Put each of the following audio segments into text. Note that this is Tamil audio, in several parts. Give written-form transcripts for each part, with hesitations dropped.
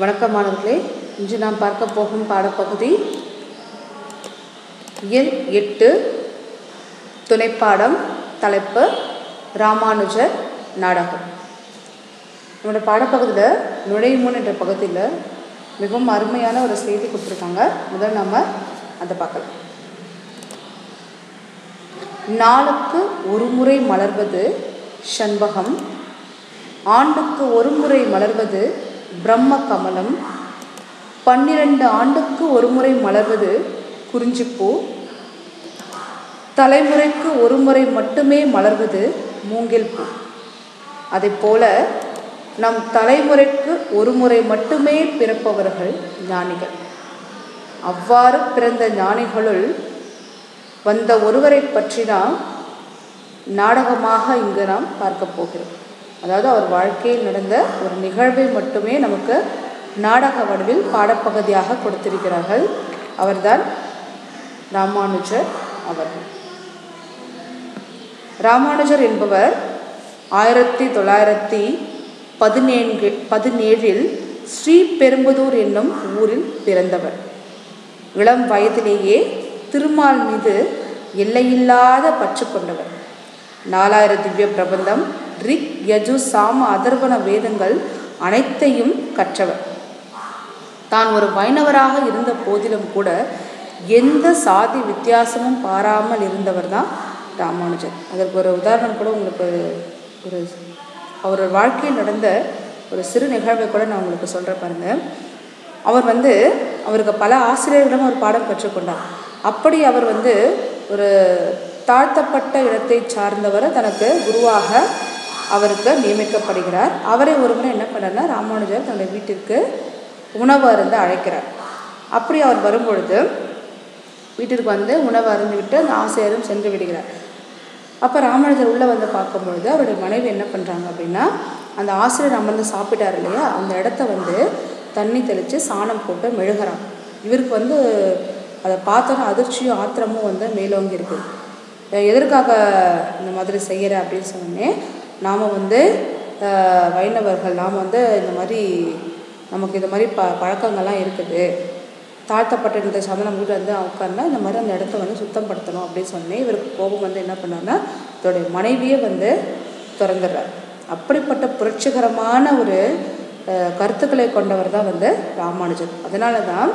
வணக்கம் மாணவர்களே. இன்று நாம் பார்க்க போகும் பாடப்பகுதி இயல் 8 துணைப்பாடம். தலைப்பு ராமானுஜர் நாடகம். நம்மளோட பாடப்பகுதியில் நுழைமுன் என்ற பகுதியில் மிகவும் அருமையான ஒரு செய்தி கொடுத்துருக்காங்க. முதல் நாம் அதை பார்க்கலாம். நாளுக்கு ஒரு முறை மலர்வது சண்பகம், ஆண்டுக்கு ஒரு முறை மலர்வது பிரம்ம கமலம், 12 ஆண்டுக்கு ஒரு முறை மலர்வது குறிஞ்சிப்பூ, தலைமுறைக்கு ஒரு முறை மட்டுமே மலர்வது மூங்கில் பூ. அதை போல நம் தலைமுறைக்கு ஒரு முறை மட்டுமே பிறப்பவர்கள் ஞானிகள். அவ்வாறு பிறந்த ஞானிகளுள் வந்த ஒருவரை பற்றி நாம் நாடகமாக இங்கு நாம் பார்க்க போகிறோம். அதாவது அவர் வாழ்க்கையில் நடந்த ஒரு நிகழ்வை மட்டுமே நமக்கு நாடக வடிவில் பாடப்பகுதியாக கொடுத்திருக்கிறார்கள். அவர்தான் ராமானுஜர் அவர்கள். ராமானுஜர் என்பவர் 1917 ஸ்ரீபெரும்புதூர் என்னும் ஊரில் பிறந்தவர். இளம் வயதிலேயே திருமால் மீது எல்லையில்லாத பற்று கொண்டவர். 4000 திவ்ய பிரபந்தம், ரிக், யஜு, சாம, அதர்வண வேதங்கள் அனைத்தையும் கற்றவர். தான் ஒரு வைணவராக இருந்த போதிலும் கூட எந்த சாதி வித்தியாசமும் பாராமல் இருந்தவர் தான் ராமானுஜர். அதற்கு ஒரு உதாரணம் கூட உங்களுக்கு ஒரு அவர் வாழ்க்கையில் நடந்த ஒரு சிறு நிகழ்வை கூட நான் உங்களுக்கு சொல்கிறேன் பாருங்க. அவர் அவருக்கு பல ஆசிரியர்களிடம் ஒரு பாடம் கற்றுக்கொண்டார். அப்படி அவர் ஒரு தாழ்த்தப்பட்ட இடத்தை சார்ந்தவரை தனக்கு குருவாக அவருக்கு நியமிக்கப்படுகிறார். அவரை ஒருமுறை என்ன பண்ணார்னா, ராமானுஜர் தன்னுடைய வீட்டிற்கு உணவு அருந்த அழைக்கிறார். அப்படி அவர் வரும்பொழுது வீட்டிற்கு உணவு அருந்து விட்டு அந்த ஆசிரியரும் சென்று விடுகிறார். அப்போ ராமானுஜர் உள்ளே பார்க்கும்பொழுது அவருடைய மனைவி என்ன பண்ணுறாங்க அப்படின்னா, அந்த ஆசிரியர் அமர்ந்து சாப்பிட்டார் இல்லையா, அந்த இடத்த தண்ணி தெளித்து சாணம் போட்டு மெழுகிறான். இவருக்கு அதை பார்த்தோன்னா அதிர்ச்சியும் ஆத்திரமும் மேலோங்கி இருக்குது. எதற்காக இந்த மாதிரி செய்கிற அப்படின்னு சொன்னோன்னே, நாம் வைணவர்கள், நாம் இந்த மாதிரி நமக்கு இந்த மாதிரி பழக்கங்கள்லாம் இருக்குது, தாழ்த்தப்பட்ட இந்த சந்தனம் வீட்டில் உட்கார்னா இந்த மாதிரி அந்த இடத்த சுத்தப்படுத்தணும் அப்படின்னு சொன்னேன். இவருக்கு கோபம் என்ன பண்ணார்னா, தன்னுடைய மனைவியே திறந்துடுறார். அப்படிப்பட்ட புரட்சிகரமான ஒரு கருத்துக்களை கொண்டவர் தான் ராமானுஜர். அதனால தான்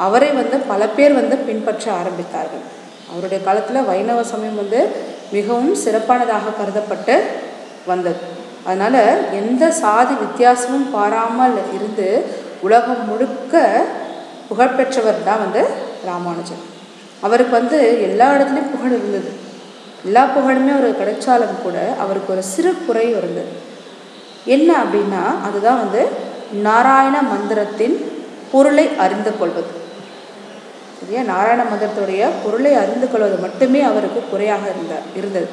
அவரை பல பேர் பின்பற்ற ஆரம்பித்தார்கள். அவருடைய காலத்தில் வைணவ சமயம் மிகவும் சிறப்பானதாக கருதப்பட்டு வந்தது. அதனால் எந்த சாதி வித்தியாசமும் பாராமல் இருந்து உலகம் முழுக்க புகழ்பெற்றவர் தான் ராமானுஜர். அவருக்கு எல்லா இடத்துலையும் புகழ் இருந்தது. எல்லா புகழுமே அவருக்கு கிடைச்சாலும் கூட அவருக்கு ஒரு சிறு குறை இருந்தது. என்ன அப்படின்னா, அதுதான் நாராயண மந்திரத்தின் பொருளை அறிந்து கொள்வது. சரியா? நாராயண மந்திரத்துடைய பொருளை அறிந்து கொள்வது மட்டுமே அவருக்கு குறையாக இருந்தது.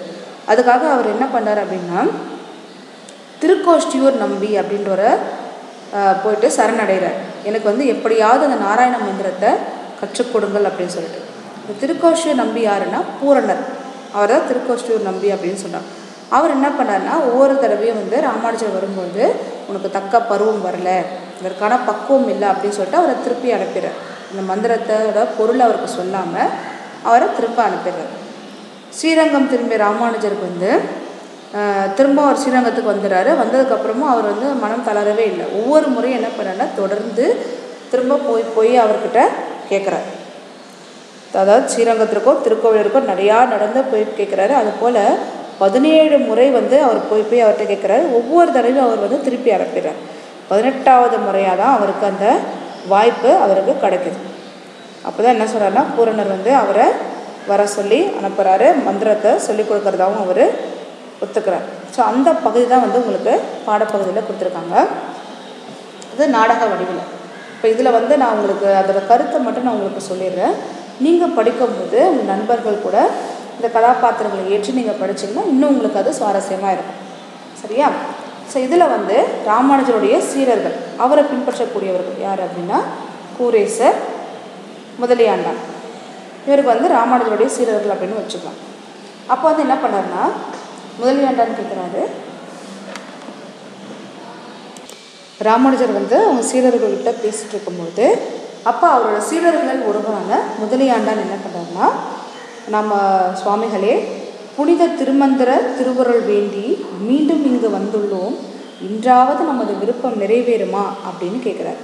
அதுக்காக அவர் என்ன பண்ணார் அப்படின்னா, திருக்கோஷ்டியூர் நம்பி அப்படின்றவரை போயிட்டு சரணடைகிறார். எனக்கு எப்படியாவது அந்த நாராயண மந்திரத்தை கற்றுக் கொடுங்கள் அப்படின்னு சொல்லிட்டு. இந்த திருக்கோஷ்டியூர் நம்பி யாருன்னா பூரணர். அவர் தான் திருக்கோஷ்டியூர் நம்பி அப்படின்னு சொன்னார். அவர் என்ன பண்ணார்னா, ஒவ்வொரு தடவையும் ராமானுஜர் வரும்போது உனக்கு தக்க பருவம் வரலை, இதற்கான பக்குவம் இல்லை அப்படின்னு சொல்லிட்டு அவரை திருப்பி அனுப்பிடுறார். இந்த மந்திரத்தோட பொருள் அவருக்கு சொல்லாமல் அவரை திரும்ப அனுப்பிடுறார். ஸ்ரீரங்கம் திரும்பிய ராமானுஜருக்கு திரும்ப அவர் ஸ்ரீரங்கத்துக்கு வந்துடுறாரு. வந்ததுக்கப்புறமும் அவர் மனம் தளரவே இல்லை. ஒவ்வொரு முறையும் என்ன பண்ணார்னா, தொடர்ந்து திரும்ப போய் அவர்கிட்ட கேட்குறாரு. அதாவது ஸ்ரீரங்கத்திற்கோ திருக்கோவிலருக்கோ நிறையா நடந்து போய் கேட்குறாரு. அதுபோல் 17 முறை அவர் போய் அவர்கிட்ட கேட்குறாரு. ஒவ்வொரு தடவையும் அவர் திருப்பி அனுப்பிடுறார். 18வது முறையாக தான் அவருக்கு அந்த வாய்ப்பு அவருக்கு கிடைக்குது. அப்போ தான் என்ன சொல்கிறாருன்னா, பூரணர் அவரை வர சொல்லி அனுப்புகிறாரு. மந்திரத்தை சொல்லிக் கொடுக்குறதாகவும் அவர் ஒத்துக்கிறார். ஸோ அந்த பகுதி தான் உங்களுக்கு பாடப்பகுதியில் கொடுத்துருக்காங்க. இது நாடக வடிவில். இப்போ இதில் நான் உங்களுக்கு அதோட கருத்தை மட்டும் நான் உங்களுக்கு சொல்லிடுறேன். நீங்கள் படிக்கும்போது உங்கள் நண்பர்கள் கூட இந்த கதாபாத்திரங்களை ஏற்றி நீங்கள் படிச்சிங்கன்னா இன்னும் உங்களுக்கு அது சுவாரஸ்யமாக இருக்கும். சரியா? ஸோ இதில் ராமானுஜருடைய சீடர்கள், அவரை பின்பற்றக்கூடியவர்கள் யார் அப்படின்னா, கூரேசர், முதலியாண்டான். இவருக்கு ராமானுஜருடைய சீடர்கள் அப்படின்னு வச்சுக்கலாம். அப்போ என்ன பண்ணார்னா, முதலியாண்டான் கேட்குறாரு, ராமானுஜர் வந்து அவங்க சீடர்கள்கிட்ட பேசிகிட்டு இருக்கும்போது அப்போ அவரோட சீடர்கள் ஒருவரான முதலியாண்டான் என்ன பண்ணுறாருன்னா, நம்ம சுவாமிகளே புனித திருமந்திர திருவருள் வேண்டி மீண்டும் இங்கு வந்துள்ளோம், இன்றாவது நமது விருப்பம் நிறைவேறுமா அப்படின்னு கேட்குறாரு.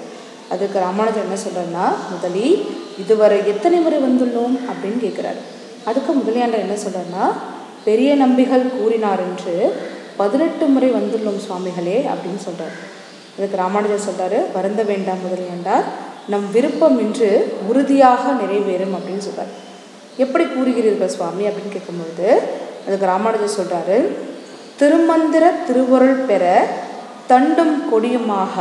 அதுக்கு ராமானுஜர் என்ன சொல்கிறாருன்னா, முதலி இதுவரை எத்தனை முறை வந்துள்ளோம் அப்படின்னு கேட்குறாரு. அதுக்கு முதலியாண்டர் என்ன சொல்கிறாருன்னா, பெரிய நம்பிகள் கூறினார் என்று 18 முறை வந்துள்ளோம் சுவாமிகளே அப்படின்னு சொல்கிறார். அதுக்கு ராமானுஜர் சொல்கிறாரு, வருந்த வேண்டாம் முதலியாண்டார், நம் விருப்பம் இன்று உறுதியாக நிறைவேறும் அப்படின்னு சொல்கிறார். எப்படி கூறுகிறீர்கள் சுவாமி அப்படின்னு கேட்கும்போது அதுக்கு ராமானுஜர் சொல்கிறாரு, திருமந்திர திருவருள் பெற தண்டும் கொடியுமாக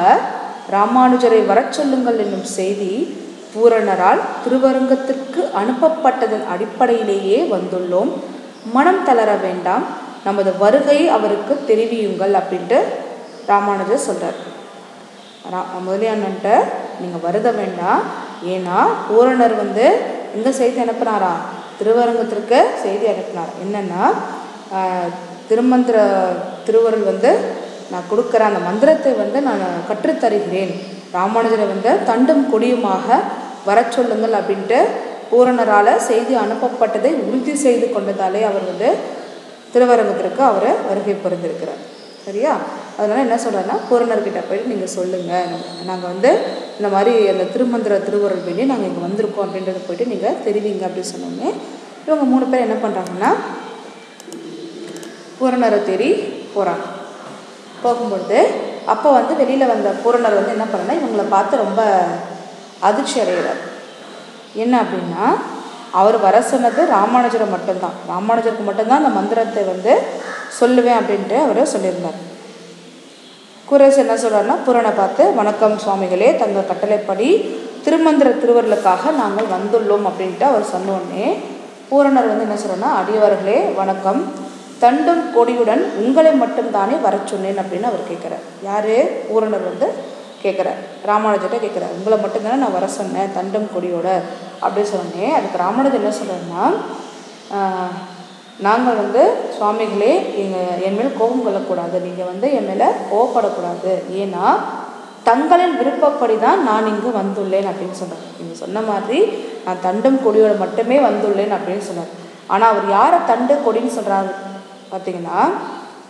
ராமானுஜரை வரச் சொல்லுங்கள் என்னும் செய்தி பூரணரால் திருவரங்கத்திற்கு அனுப்பப்பட்டதன் அடிப்படையிலேயே வந்துள்ளோம், மனம் தளர வேண்டாம், நமது வருகையை அவருக்கு தெரிவியுங்கள் அப்படின்ட்டு ராமானுஜர் சொல்கிறார். முதலியாண்ட நீங்கள் வருத வேண்டாம், ஏன்னா பூரணர் வந்து எங்கே செய்தி அனுப்புனாரா, திருவரங்கத்திற்கு செய்தி அனுப்பினார். என்னென்னா திருமந்திர திருவருள் வந்து நான் கொடுக்குற அந்த மந்திரத்தை வந்து நான் கற்றுத்தருகிறேன், ராமானுஜரை வந்து தண்டும் கொடியுமாக வர சொல்லுங்கள் அப்படின்ட்டு பூரணரால் செய்தி அனுப்பப்பட்டதை உறுதி செய்து கொண்டதாலே அவர் வந்து திருவரங்கத்திற்கு அவரை வருகை புரிந்திருக்கிறார். சரியா? அதனால் என்ன சொல்கிறாருன்னா, பூரணர்கிட்ட போயிட்டு நீங்கள் சொல்லுங்கள், நாங்கள் வந்து இந்த மாதிரி அந்த திருமந்திர திருவருள் வேண்டி நாங்கள் இங்கே வந்திருக்கோம் அப்படின்றத போயிட்டு நீங்கள் தெரிவிங்க அப்படின்னு சொன்னோன்னே இவங்க 3 பேர் என்ன பண்ணுறாங்கன்னா பூரணரை தேடி போகிறாங்க. போகும்பொழுது அப்போ வந்து வெளியில் வந்த பூரணர் வந்து என்ன பண்ணனா, இவங்களை பார்த்து ரொம்ப அதிர்ச்சி அடைகிறார். என்ன அப்படின்னா, அவர் வர சொன்னது ராமானுஜரை மட்டும்தான், ராமானுஜருக்கு மட்டும்தான் அந்த மந்திரத்தை வந்து சொல்லுவேன் அப்படின்ட்டு அவர் சொல்லியிருந்தார். குரேஷ் என்ன சொல்கிறாருன்னா, பூரணை பார்த்து வணக்கம் சுவாமிகளே, தங்கள் கட்டளைப்படி திருமந்திர திருவருளுக்காக நாங்கள் வந்துள்ளோம் அப்படின்ட்டு அவர் சொன்னோடனே பூரணர் வந்து என்ன சொல்கிறாருன்னா, அடியவர்களே வணக்கம், தண்டும் கொடியுடன் உங்களை மட்டும்தானே வர சொன்னேன் அப்படின்னு அவர் கேட்குறார். யார்? பூரணர் வந்து கேட்குறார், ராமானுஜர்கிட்ட கேட்குறார், உங்களை மட்டும்தானே நான் வர சொன்னேன் தண்டும் கொடியோட அப்படின்னு சொன்னேன். அதுக்கு ராமானுஜர் என்ன சொல்கிறேன்னா, நாங்கள் வந்து சுவாமிகளே என் மேல் கோபம் கொள்ளக்கூடாது, நீங்கள் வந்து என் மேலே கோவப்படக்கூடாது, ஏன்னா தங்களின் விருப்பப்படி தான் நான் இங்கு வந்துள்ளேன் அப்படின்னு சொன்னார். நீங்கள் சொன்ன மாதிரி நான் தண்டும் கொடியோட மட்டுமே வந்துள்ளேன் அப்படின்னு சொன்னார். ஆனால் அவர் யாரை தண்டு கொடின்னு சொல்கிறாரு பார்த்தீங்கன்னா,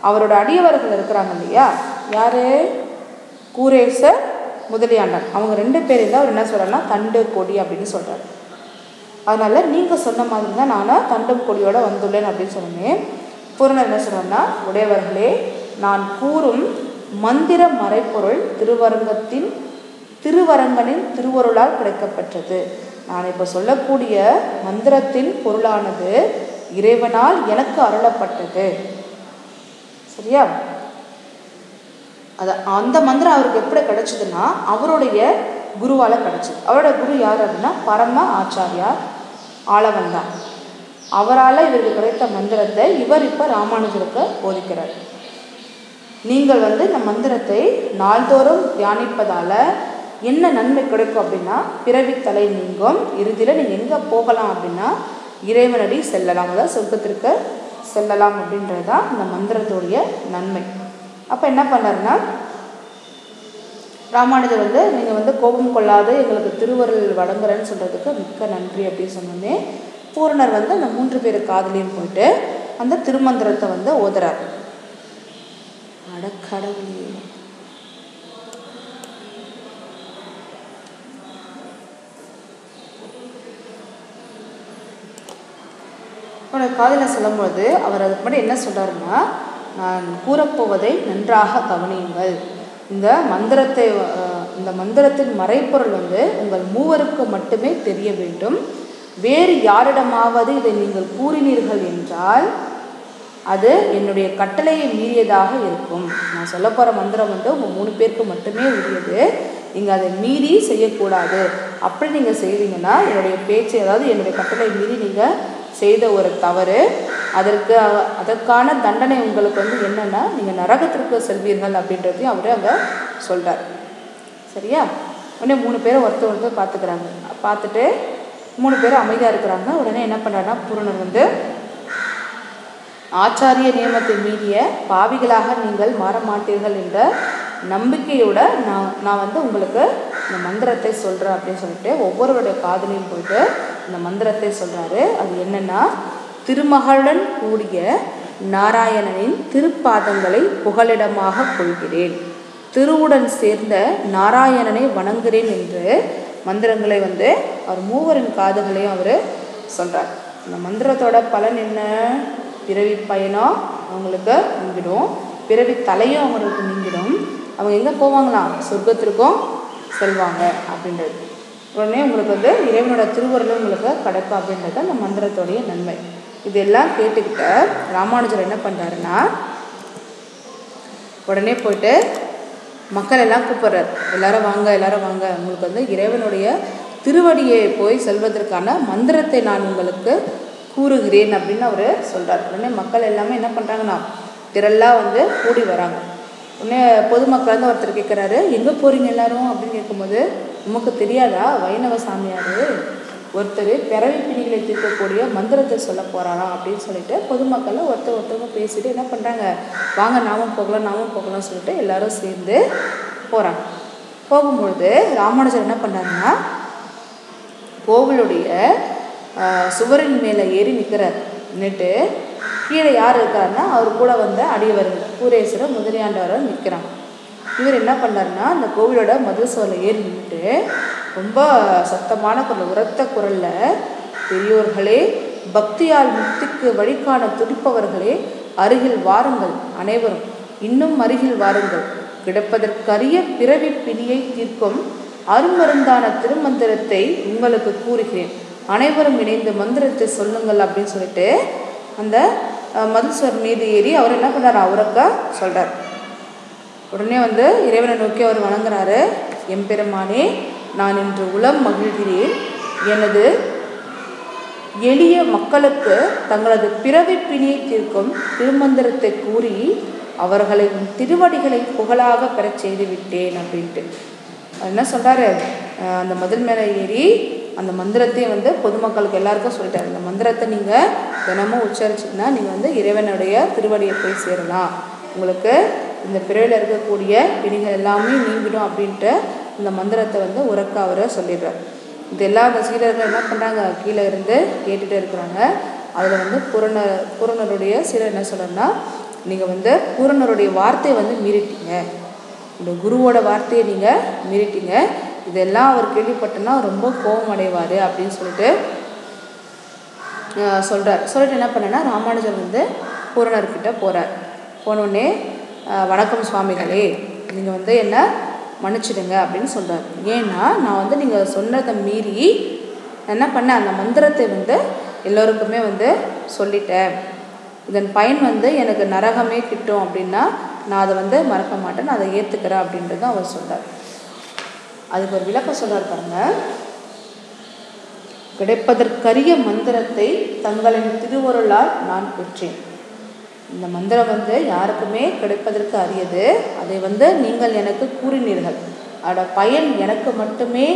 அவரோட அடியவர்கள் இருக்கிறாங்க இல்லையா, யார்? கூரேசர், முதலியாண்டான், அவங்க 2 பேரையும் தான் அவர் என்ன சொல்கிறாருன்னா தண்டு கொடி அப்படின்னு சொல்கிறார். அதனால் நீங்கள் சொன்ன மாதிரி தான் நான் தண்டும் கொடியோடு வந்துள்ளேன் அப்படின்னு சொன்னேன். பூரணர் என்ன சொல்கிறாருன்னா, உடையவர்களே நான் கூறும் மந்திர மறைப்பொருள் திருவரங்கனின் திருவருளால் கிடைக்கப்பெற்றது. நான் இப்போ சொல்லக்கூடிய மந்திரத்தின் பொருளானது இறைவனால் எனக்கு அருளப்பட்டது. சரியா? அந்த மந்திரம் அவருக்கு எப்படி கிடைச்சதுன்னா அவருடைய குருவால் கிடைச்சது. அவரோட குரு யார் அப்படின்னா பரம ஆச்சாரியார் ஆளவந்தான். அவரால் இவருக்கு கிடைத்த மந்திரத்தை இவர் இப்போ ராமானுஜருக்கு போதிக்கிறார். நீங்கள் வந்து இந்த மந்திரத்தை நாள்தோறும் தியானிப்பதால் என்ன நன்மை கிடைக்கும் அப்படின்னா, பிறவித்தலை நீங்கும், இறுதியில் நீங்கள் எங்கே போகலாம் அப்படின்னா இறைவனடி செல்லலாம், அதாவது சொர்க்கத்திற்கு செல்லலாம் அப்படின்றது தான் இந்த மந்திரத்துடைய நன்மை. அப்போ என்ன பண்ணாருன்னா, ராமானுஜர் வந்து நீங்கள் வந்து கோபம் கொள்ளாது எங்களுக்கு திருவருள் வழங்குறேன்னு சொல்கிறதுக்கு மிக்க நன்றி அப்படின்னு சொன்னோன்னே பூரணர் வந்து அந்த 3 பேர் காதலையும் போயிட்டு அந்த திருமந்திரத்தை வந்து ஓதுறார். அடக்கடவுளே, அவரோட காதலை சொல்லும்போது அவர் அதுக்கு முன்னாடி என்ன சொல்கிறாருன்னா, நான் கூறப்போவதை நன்றாக கவனியுங்கள், இந்த மந்திரத்தின் மறைப்பொருள் வந்து உங்கள் 3 மட்டுமே தெரிய வேண்டும், வேறு யாரிடமாவது இதை நீங்கள் கூறினீர்கள் என்றால் அது என்னுடைய கட்டளையை மீறியதாக இருக்கும். நான் சொல்ல போகிற மந்திரம் வந்து உங்கள் 3 பேருக்கு மட்டுமே உரியது, நீங்கள் அதை மீறி செய்யக்கூடாது. அப்படி நீங்கள் செய்வீங்கன்னா என்னுடைய பேச்சை, அதாவது என்னுடைய கட்டளை மீறி நீங்கள் செய்த ஒரு தவறு, அதற்கான தண்டனை உங்களுக்கு வந்து என்னென்னா நீங்கள் நரகத்திற்கு செல்வீர்கள் அப்படின்றதையும் அவர் அங்கே சொல்கிறார். சரியா? உடனே 3 பேரை ஒருத்தர் பார்த்துக்கிறாங்க. பார்த்துட்டு 3 பேரும் அமைதியாக இருக்கிறாங்க. உடனே என்ன பண்ணுறாருன்னா, பூரணர் வந்து ஆச்சாரிய நியமத்தை மீறிய பாவிகளாக நீங்கள் மாற மாட்டீர்கள் என்ற நம்பிக்கையோட நான் வந்து உங்களுக்கு இந்த மந்திரத்தை சொல்கிறேன் அப்படின்னு சொல்லிட்டு ஒவ்வொருவருடைய காதலையும் போயிட்டு இந்த மந்திரத்தை சொல்கிறாரு. அது என்னென்னா, திருமகளுடன் கூடிய நாராயணனின் திருப்பாதங்களை புகலிடமாக கொள்கிறேன், திருவுடன் சேர்ந்த நாராயணனை வணங்குகிறேன் என்று மந்திரங்களை வந்து அவர் மூவரின் காதுகளையும் அவர் சொல்கிறார். இந்த மந்திரத்தோட பலன் என்ன? பிறவி பயணம் அவங்களுக்கு நீங்கிடும், பிறவி தலையும் அவங்களுக்கு நீங்கிடும், அவங்க எங்கே போவாங்களாம்? சொர்க்கத்திற்கும் செல்வாங்க அப்படின்றது. உடனே உங்களுக்கு வந்து இறைவனோட திருவருளும் உங்களுக்கு கிடைக்கும் அப்படின்றது அந்த மந்திரத்தோடைய நன்மை. இதெல்லாம் கேட்டுக்கிட்ட ராமானுஜர் என்ன பண்ணுறாருன்னா, உடனே போயிட்டு மக்கள் எல்லாம் கூப்பிட்றாரு, எல்லாரும் வாங்க எல்லாரும் வாங்க, உங்களுக்கு வந்து இறைவனுடைய திருவடியை போய் செல்வதற்கான மந்திரத்தை நான் உங்களுக்கு கூறுகிறேன் அப்படின்னு அவர் சொல்கிறார். உடனே மக்கள் எல்லாமே என்ன பண்ணுறாங்கன்னா திரளாக வந்து கூடி வராங்க. உடனே பொதுமக்கள் வந்து ஒருத்தர் கேட்குறாரு, எங்கே போகிறீங்க எல்லாரும் அப்படின்னு கேட்கும்போது, உமக்கு தெரியாதா வைணவ சாமியார் ஒருத்தர் பிறவி பிணிகளை தீர்க்கக்கூடிய மந்திரத்தை சொல்ல போகிறாராம் அப்படின்னு சொல்லிட்டு பொதுமக்களில் ஒருத்தவங்க பேசிட்டு என்ன பண்ணுறாங்க, வாங்க நாமும் போகலாம்னு சொல்லிட்டு எல்லாரும் சேர்ந்து போகிறாங்க. போகும்பொழுது ராமானுஜர் என்ன பண்ணுறாருன்னா, கோவிலுடைய சுவரின் மேலே ஏறி நிற்கிறார். நின்றுட்டு கீழே யார் இருக்காருன்னா அவர் கூட வந்த அடியவர்கள் கூரேஸ்வரர் முதலியாண்டவர் நிற்கிறாங்க. இவர் என்ன பண்ணாருன்னா, அந்த கோவிலோட மதில் சுவரில் ஏறி நின்றுட்டு ரொம்ப சத்தமான குரல், உரத்த குரலில், பெரியோர்களே, பக்தியால் முக்திக்கு வழிகாண துடிப்பவர்களே, அருகில் வாருங்கள், அனைவரும் இன்னும் அருகில் வாருங்கள், கிடப்பதற்கரிய பிறவி பிணியை தீர்க்கும் அருமருந்தான திருமந்திரத்தை உங்களுக்கு கூறுகிறேன், அனைவரும் இணைந்து மந்திரத்தை சொல்லுங்கள் அப்படின்னு சொல்லிட்டு அந்த மதுஸ்வர் மீது ஏறி அவர் என்ன பண்ணுறாரு, அவருக்கு சொல்கிறார். உடனே வந்து இறைவனை நோக்கி அவர் வணங்குறாரு. எம்பெருமானே, நான் இன்று உளம் மகிழ்கிறேன், எனது எளிய மக்களுக்கு தங்களது பிறவி பிணியை தீர்க்கும் திருமந்திரத்தை கூறி அவர்களை திருவடிகளை புகழாக பெறச் செய்து விட்டேன் அப்படின்ட்டு என்ன சொல்கிறாரு. அந்த மதில் மேலே ஏறி அந்த மந்திரத்தையும் வந்து பொதுமக்களுக்கு எல்லாருக்கும் சொல்லிட்டாரு. இந்த மந்திரத்தை நீங்கள் தினமும் உச்சரிச்சிங்கன்னா நீங்கள் வந்து இறைவனுடைய திருவடியை போய் சேரலாம், உங்களுக்கு இந்த பிறவியில் இருக்கக்கூடிய பிணிகள் எல்லாமே நீங்கிடும் அப்படின்ட்டு இந்த மந்திரத்தை வந்து உரக்க அவர் சொல்லிடுறார். இதெல்லாம் அந்த சீடர்கள் என்ன பண்ணுறாங்க, கீழே இருந்து கேட்டுகிட்டே இருக்கிறாங்க. அதில் வந்து பூரணருடைய சீடர் என்ன சொல்கிறேன்னா, நீங்கள் வந்து பூரணருடைய வார்த்தையை வந்து மீறிட்டீங்க, இந்த குருவோட வார்த்தையை நீங்கள் மீறிட்டீங்க, இதெல்லாம் அவர் கேள்விப்பட்டனா ரொம்ப கோபம் அடைவார் அப்படின்னு சொல்லிட்டு சொல்கிறார். சொல்லிட்டு என்ன பண்ணேன்னா, ராமானுஜர் வந்து பூரணர்கிட்ட போகிறார். போனோடனே, வணக்கம் சுவாமிகளே, நீங்கள் வந்து என்ன மன்னிச்சிடுங்க அப்படின்னு சொல்கிறார். ஏன்னா நான் வந்து நீங்கள் சொன்னதை மீறி என்ன பண்ணேன், அந்த மந்திரத்தை வந்து எல்லோருக்குமே வந்து சொல்லிட்டேன், இதன் பயன் வந்து எனக்கு நரகமே கிட்டும் அப்படின்னா நான் அதை வந்து மறக்க மாட்டேன், நான் அதை ஏற்றுக்கிறேன் அப்படின்றத அவர் சொல்கிறார். அதுக்கு ஒரு விளக்கம் சொல்கிறார் பாருங்க. கிடைப்பதற்கரிய மந்திரத்தை தங்களின் திருவருளால் நான் பெற்றேன். இந்த மந்திரம் வந்து யாருக்குமே கிடைப்பதற்கு அரியது, அதை வந்து நீங்கள் எனக்கு கூறினீர்கள், அதோட பயன் எனக்கு மட்டுமே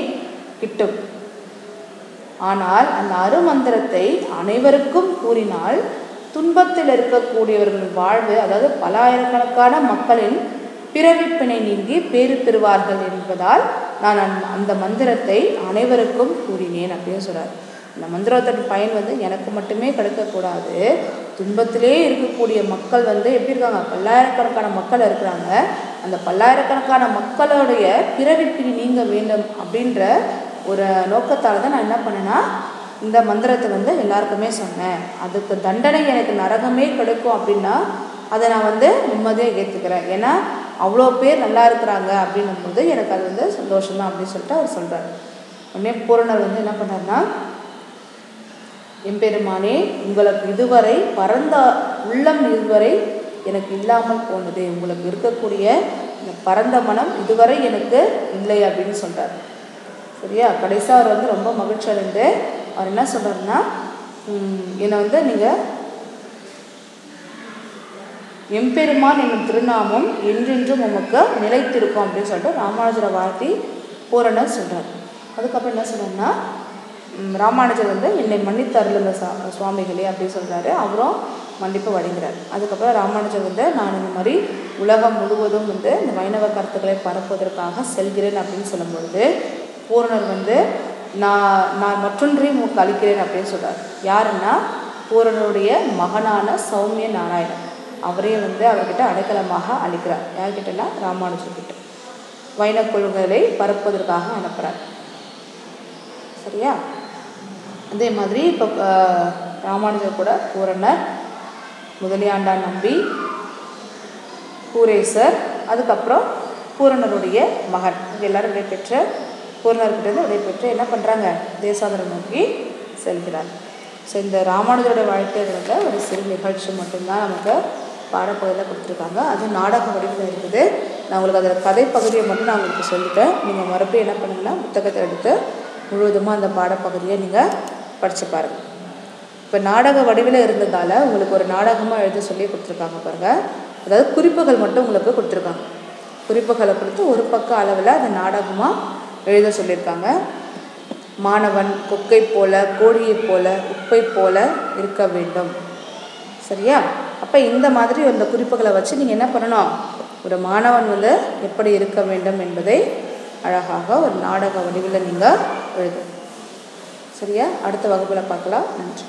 கிட்டும். ஆனால் அந்த அருமந்திரத்தை அனைவருக்கும் கூறினால் துன்பத்தில் இருக்கக்கூடியவர்களின் வாழ்வு, அதாவது பல ஆயிரக்கணக்கான மக்களின் பிறவிப்பினை நீங்கி பேறு பெறுவார்கள் என்பதால் நான் அந்த மந்திரத்தை அனைவருக்கும் கூறினேன் அப்படின்னு சொல்கிறார். இந்த மந்திரத்தின் பயன் வந்து எனக்கு மட்டுமே கிடைக்கக்கூடாது, துன்பத்திலே இருக்கக்கூடிய மக்கள் வந்து எப்படி இருக்காங்க, பல்லாயிரக்கணக்கான மக்கள் இருக்கிறாங்க, அந்த பல்லாயிரக்கணக்கான மக்களுடைய பிறவிப்பிணி நீங்க வேண்டும் அப்படின்ற ஒரு நோக்கத்தால் தான் நான் என்ன பண்ணேன்னா இந்த மந்திரத்தை வந்து எல்லாருக்குமே சொன்னேன். அதுக்கு தண்டனை எனக்கு நரகமே கிடைக்கும் அப்படின்னா அதை நான் வந்து நிம்மதியாக ஏற்றுக்கிறேன், ஏன்னா அவ்வளோ பேர் நல்லா இருக்கிறாங்க அப்படின்னும் போது எனக்கு அது வந்து சந்தோஷம்தான் அப்படின்னு சொல்லிட்டு அவர் சொல்கிறார். உடனே பூரணர் வந்து என்ன பண்ணார்னா, எம்பெருமானே, உங்களுக்கு இதுவரை பரந்த உள்ளம் இதுவரை எனக்கு இல்லாமல் போனது, உங்களுக்கு இருக்கக்கூடிய இந்த பரந்த மனம் இதுவரை எனக்கு இல்லை அப்படின்னு சொல்கிறார். சரியா? கடைசியாக அவர் வந்து ரொம்ப மகிழ்ச்சி அடைந்து அவர் என்ன சொல்கிறாருன்னா, என்னை வந்து நீங்கள் எம்பெருமான் என்னும் திருநாமம் என்றென்றும் உமக்கு நிலைத்திருக்கும் அப்படின்னு சொல்லிட்டு ராமானுஜரை வாழ்த்தி பூரணர் சொல்கிறார். அதுக்கப்புறம் என்ன சொல்கிறாருன்னா, ராமானுஜர் வந்து என்னை மன்னித்து அருளுங்க சுவாமிகளே அப்படின்னு சொல்கிறாரு. அவரும் மன்னிப்பு வழங்குகிறார். அதுக்கப்புறம் ராமானுஜர் வந்து நான் இந்த மாதிரி உலகம் முழுவதும் வந்து இந்த வைணவ கருத்துக்களை பரப்புவதற்காக செல்கிறேன் அப்படின்னு சொல்லும் பொழுது பூரணர் வந்து நான் மற்றொன்றையும் உங்களுக்கு அளிக்கிறேன் அப்படின்னு சொல்கிறார். யாருன்னா பூரணருடைய மகனான சௌமிய நாராயணன் அவரே வந்து அவர்கிட்ட அடைக்கலமாக அளிக்கிறார். யார்கிட்டனா ராமானுஜர்கிட்ட வைணவ கொள்கைகளை பரப்புவதற்காக அனுப்புகிறார். சரியா? அதே மாதிரி இப்போ ராமானுஜர் கூட பூரணர், முதலியாண்டான் நம்பி, பூரேசர், அதுக்கப்புறம் பூரணருடைய மகன் இது எல்லாரும் விடைபெற்ற பூரணர்கிட்ட விடைபெற்று என்ன பண்ணுறாங்க, தேசாந்திரம் நோக்கி செல்கிறார். ஸோ இந்த ராமானுஜரோட வாழ்க்கைகள ஒரு சிறு நிகழ்ச்சி மட்டும்தான் நமக்கு பாடப்பகுதியில் கொடுத்துருக்காங்க. அதுவும் நாடக வடிவில் இருக்குது. நான் உங்களுக்கு அதில் கதை பகுதியை மட்டும் நான் உங்களுக்கு சொல்லிட்டேன். நீங்கள் மறுபடியும் என்ன பண்ணுங்கன்னா புத்தகத்தை எடுத்து முழுவதுமாக அந்த பாடப்பகுதியை நீங்கள் படித்து பாருங்கள். இப்போ நாடக வடிவில் இருந்ததால் உங்களுக்கு ஒரு நாடகமாக எழுத சொல்லி கொடுத்துருக்காங்க பாருங்கள். அதாவது குறிப்புகள் மட்டும் உங்களுக்கு கொடுத்துருக்காங்க. குறிப்புகளை கொடுத்து ஒரு பக்க அளவில் அந்த நாடகமாக எழுத சொல்லியிருக்காங்க. மாணவன் கொக்கை போல, கோழியை போல, உப்பை போல இருக்க வேண்டும். சரியா? அப்போ இந்த மாதிரி அந்த குறிப்புகளை வச்சு நீங்கள் என்ன பண்ணணும், ஒரு மாணவன் வந்து எப்படி இருக்க வேண்டும் என்பதை அழகாக ஒரு நாடக வடிவில் நீங்கள் எழுதணும். சரியா? அடுத்த வகுப்பில் பார்க்கலாம். நன்றி.